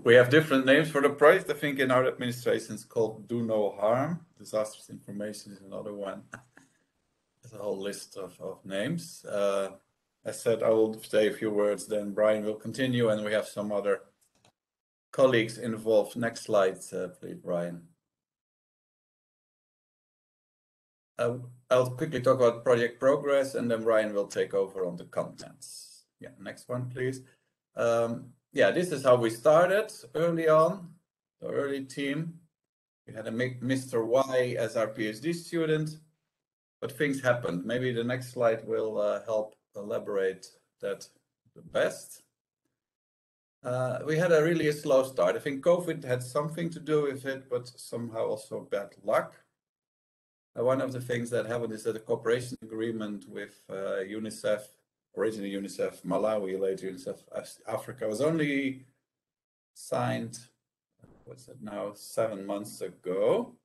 We have different names for the project. I think in our administration it's called Do No Harm. Disastrous Information is another one. There's a whole list of names. As said, I will say a few words, then Brian will continue, and we have some other colleagues involved. Next slide, please, Brian. I'll quickly talk about project progress, and then Brian will take over on the contents. Yeah, next one, please. Yeah, this is how we started early on, the early team. We had a Mr. Y as our PhD student, but things happened. Maybe the next slide will help elaborate that the best. We had a slow start. I think COVID had something to do with it, but somehow also bad luck. One of the things that happened is that a cooperation agreement with UNICEF, originally UNICEF Malawi, later UNICEF Africa, was only signed, what's it now, 7 months ago,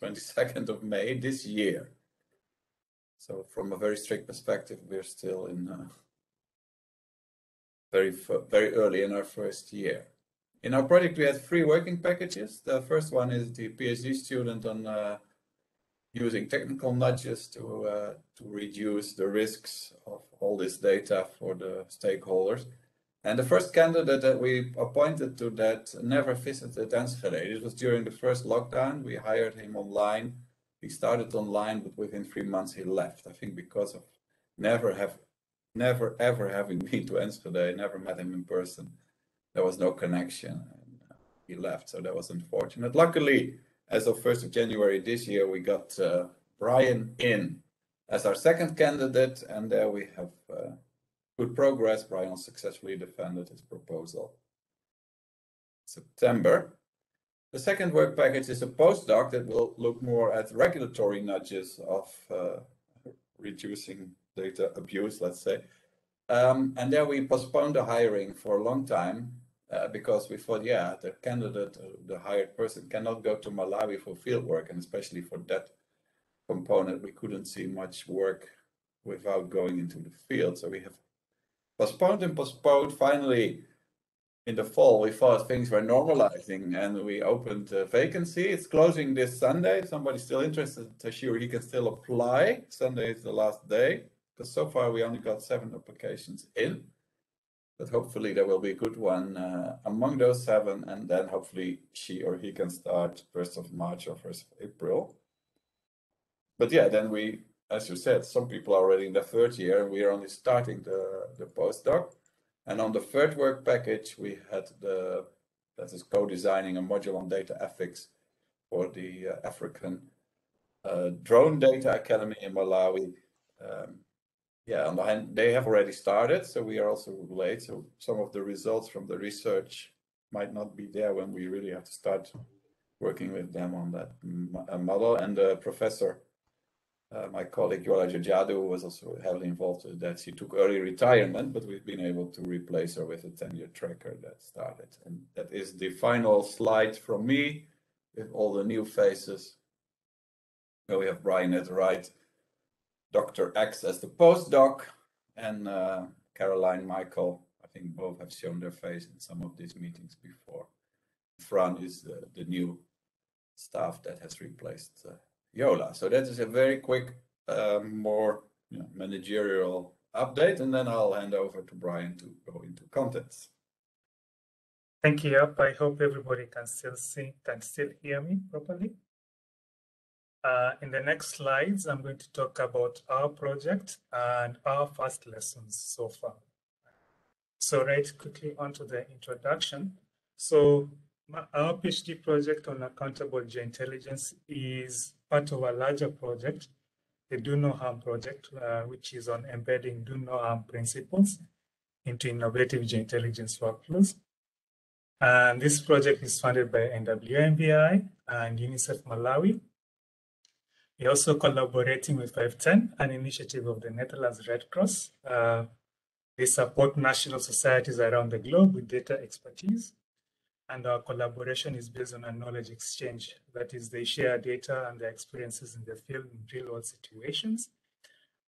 22nd of May this year. So from a very strict perspective, we're still in very early in our first year. In our project, we had 3 working packages. The first one is the PhD student on using technical nudges to reduce the risks of all this data for the stakeholders. And the first candidate that we appointed to that never visited Enschede. It was during the first lockdown. We hired him online. He started online, but within 3 months he left. I think because of never ever having been to Enschede, never met him in person. There was no connection, and he left. So that was unfortunate. Luckily, as of 1st of January this year, we got Brian in as our second candidate, and there we have good progress. Brian successfully defended his proposal in September. The second work package is a postdoc that will look more at regulatory nudges of reducing data abuse, let's say. And there we postponed the hiring for a long time. Because we thought, yeah, the candidate, the hired person cannot go to Malawi for field work, and especially for that component, we couldn't see much work without going into the field. So we have postponed and postponed. Finally, in the fall, we thought things were normalizing, and we opened a vacancy. It's closing this Sunday. If somebody's still interested, sure, he can still apply. Sunday is the last day, because so far we only got 7 applications in. But hopefully there will be a good one among those 7, and then hopefully she or he can start 1st of March or 1st of April. But yeah, then we, as you said, some people are already in the 3rd year, and we are only starting the postdoc. And on the 3rd work package, we had that is co-designing a module on data ethics for the African Drone Data Academy in Malawi. Yeah, on the hand, they have already started, so we are also late. So some of the results from the research might not be there when we really have to start working with them on that model. And the professor, my colleague Yola Jajadu, was also heavily involved with that. She took early retirement, but we've been able to replace her with a 10-year tracker that started. And that is the final slide from me with all the new faces. So we have Brian at the right, Dr. X as the postdoc, and Caroline Michael. I think both have shown their face in some of these meetings before. Fran is the new staff that has replaced Yola. So that is a very quick, more managerial update, and then I'll hand over to Brian to go into contents. Thank you, Jaap. I hope everybody can still hear me properly. In the next slides, I'm going to talk about our project and our first lessons so far. So right quickly onto the introduction. So our PhD project on accountable geointelligence is part of a larger project, the Do No Harm project, which is on embedding Do No Harm principles into innovative geointelligence workflows. And this project is funded by MVI and UNICEF Malawi. We're also collaborating with 510, an initiative of the Netherlands Red Cross. They support national societies around the globe with data expertise. And our collaboration is based on a knowledge exchange. That is, they share data and their experiences in the field in real-world situations,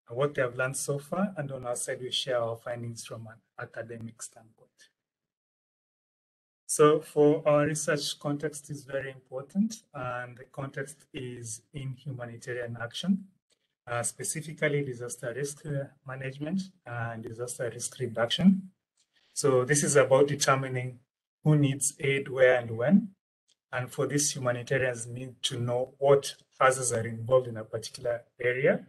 and what they have learned so far. And on our side, we share our findings from an academic standpoint. So for our research, context is very important, and the context is in humanitarian action, specifically disaster risk management and disaster risk reduction. So this is about determining who needs aid, where, and when. And for this, humanitarians need to know what hazards are involved in a particular area,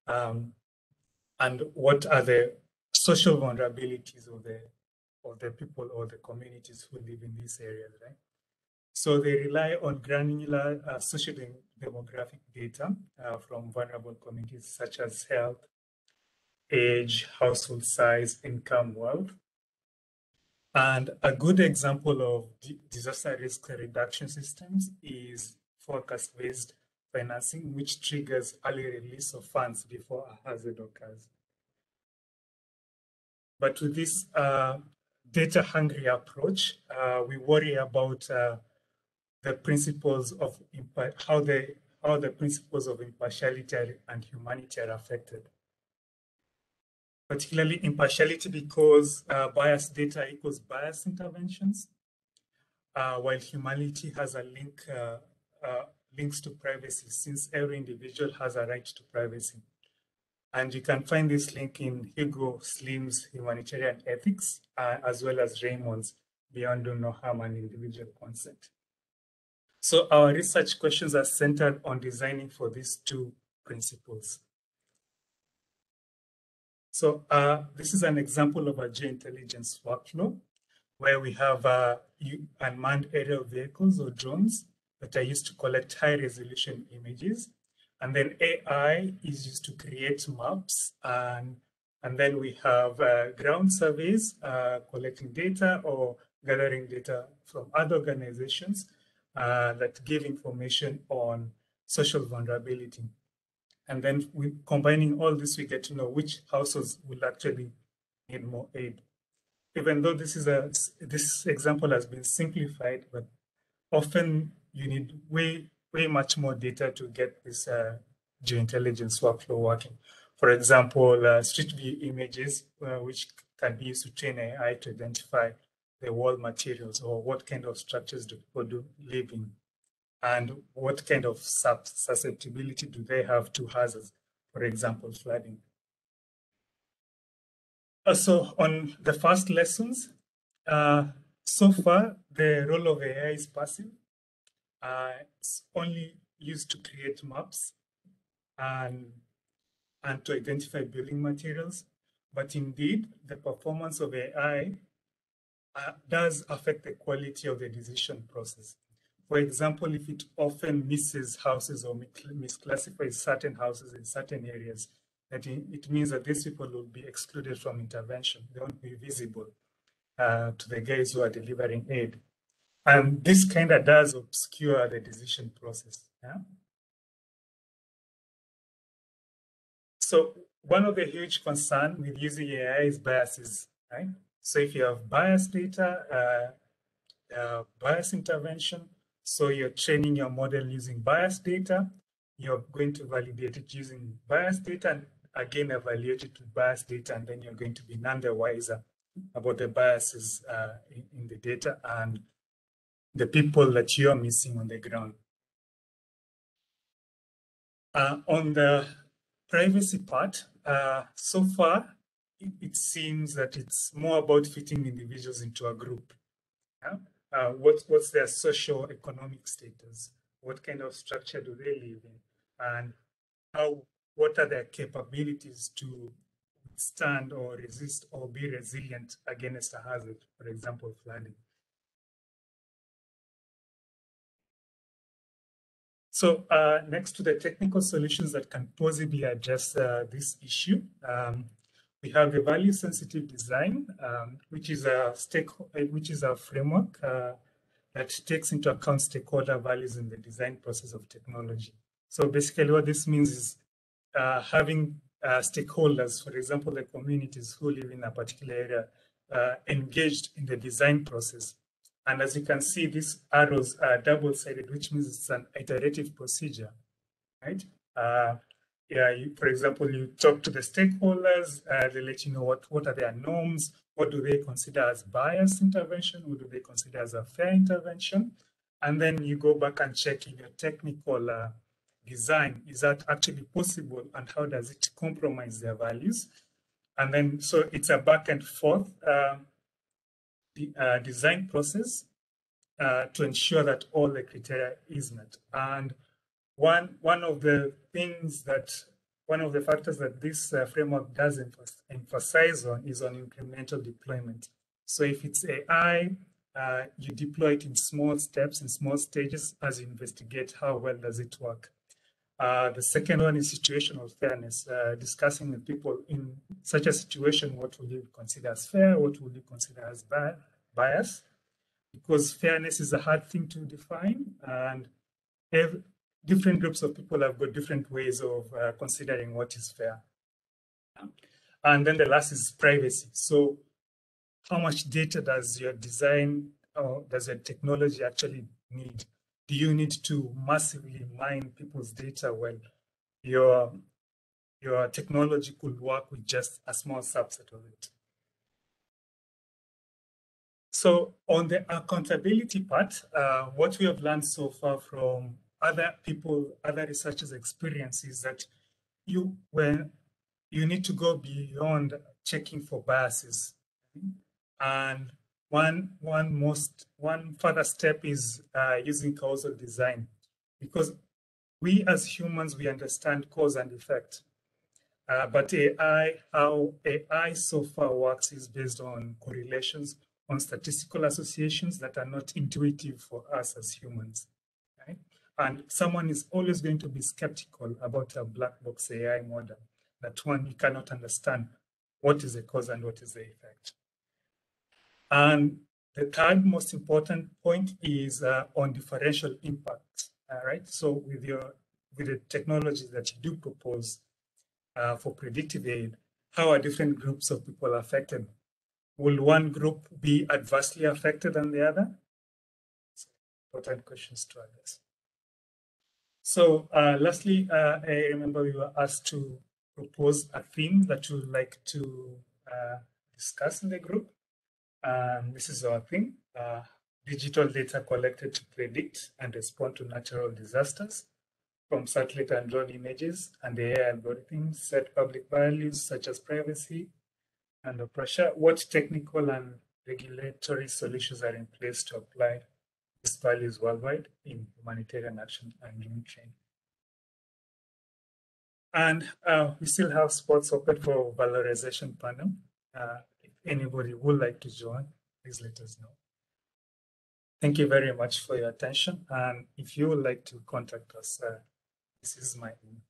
and what are the social vulnerabilities of the people or the communities who live in these areas, right? So they rely on granular social demographic data from vulnerable communities such as health, age, household size, income, wealth. And a good example of disaster risk reduction systems is forecast-based financing, which triggers early release of funds before a hazard occurs. But with this data-hungry approach, we worry about the principles of how the principles of impartiality and humanity are affected. Particularly impartiality because biased data equals biased interventions, while humanity has a links to privacy, since every individual has a right to privacy. And you can find this link in Hugo Slim's Humanitarian Ethics, as well as Raymond's Beyond Do No Harm and Individual Consent. So our research questions are centered on designing for these two principles. So this is an example of a geointelligence workflow where we have unmanned aerial vehicles or drones that are used to collect high-resolution images. And then AI is used to create maps. And then we have ground surveys collecting data or gathering data from other organizations that give information on social vulnerability. And then combining all this, we get to know which households will actually need more aid. Even though this example has been simplified, but often you need way much more data to get this geointelligence workflow working. For example, street view images, which can be used to train AI to identify the wall materials or what kind of structures do people live in, and what kind of susceptibility do they have to hazards, for example, flooding. So on the first lessons, so far, the role of AI is passive. It's only used to create maps and to identify building materials. But indeed, the performance of AI does affect the quality of the decision process. For example, if it often misses houses or misclassifies certain houses in certain areas, it means that these people will be excluded from intervention. They won't be visible to the guys who are delivering aid. And this kind of does obscure the decision process. Yeah? So one of the huge concerns with using AI is biases, right? So if you have biased data, bias intervention, so you're training your model using biased data, you're going to validate it using biased data, and again evaluate it with biased data, and then you're going to be none the wiser about the biases in the data and the people that you are missing on the ground. On the privacy part, so far, it seems that it's more about fitting individuals into a group. Yeah? What's their socio-economic status? What kind of structure do they live in? And what are their capabilities to withstand or resist or be resilient against a hazard, for example, flooding? So next to the technical solutions that can possibly address this issue, we have the value-sensitive design, which is a framework that takes into account stakeholder values in the design process of technology. So basically, what this means is having stakeholders, for example, the communities who live in a particular area, engaged in the design process. And as you can see, these arrows are double-sided, which means it's an iterative procedure, right? For example, you talk to the stakeholders, they let you know what are their norms, what do they consider as biased intervention? What do they consider as a fair intervention? And then you go back and check in your technical design, is that actually possible, and how does it compromise their values? And then, so it's a back and forth design process to ensure that all the criteria is met. And one of the factors that this framework does emphasize on is on incremental deployment. So if it's AI, you deploy it in small steps, in small stages, as you investigate how well does it work. The second one is situational fairness, discussing with people in such a situation, what will you consider as fair, what will you consider as bias, because fairness is a hard thing to define, and different groups of people have got different ways of considering what is fair. And then the last is privacy. So how much data does your design or does your technology actually need? Do you need to massively mine people's data when your technology could work with just a small subset of it? So on the accountability part, what we have learned so far from other people, other researchers' experience is that when you need to go beyond checking for biases. And one further step is using causal design, because we as humans, we understand cause and effect. But how AI so far works is based on correlations, on statistical associations that are not intuitive for us as humans. Right? And someone is always going to be skeptical about a black box AI model, that one, you cannot understand what is the cause and what is the effect. And the third most important point is on differential impact. Right? So with the technologies that you do propose for predictive aid, how are different groups of people affected? Will one group be adversely affected than the other? So, important questions to address. So lastly, I remember we were asked to propose a theme that we would like to discuss in the group. This is our theme, digital data collected to predict and respond to natural disasters from satellite and drone images, and the AI algorithms set public values such as privacy and pressure. What technical and regulatory solutions are in place to apply these values worldwide in humanitarian action and human training? And we still have spots open for valorization panel. If anybody would like to join, please let us know. Thank you very much for your attention. And if you would like to contact us, this is my email.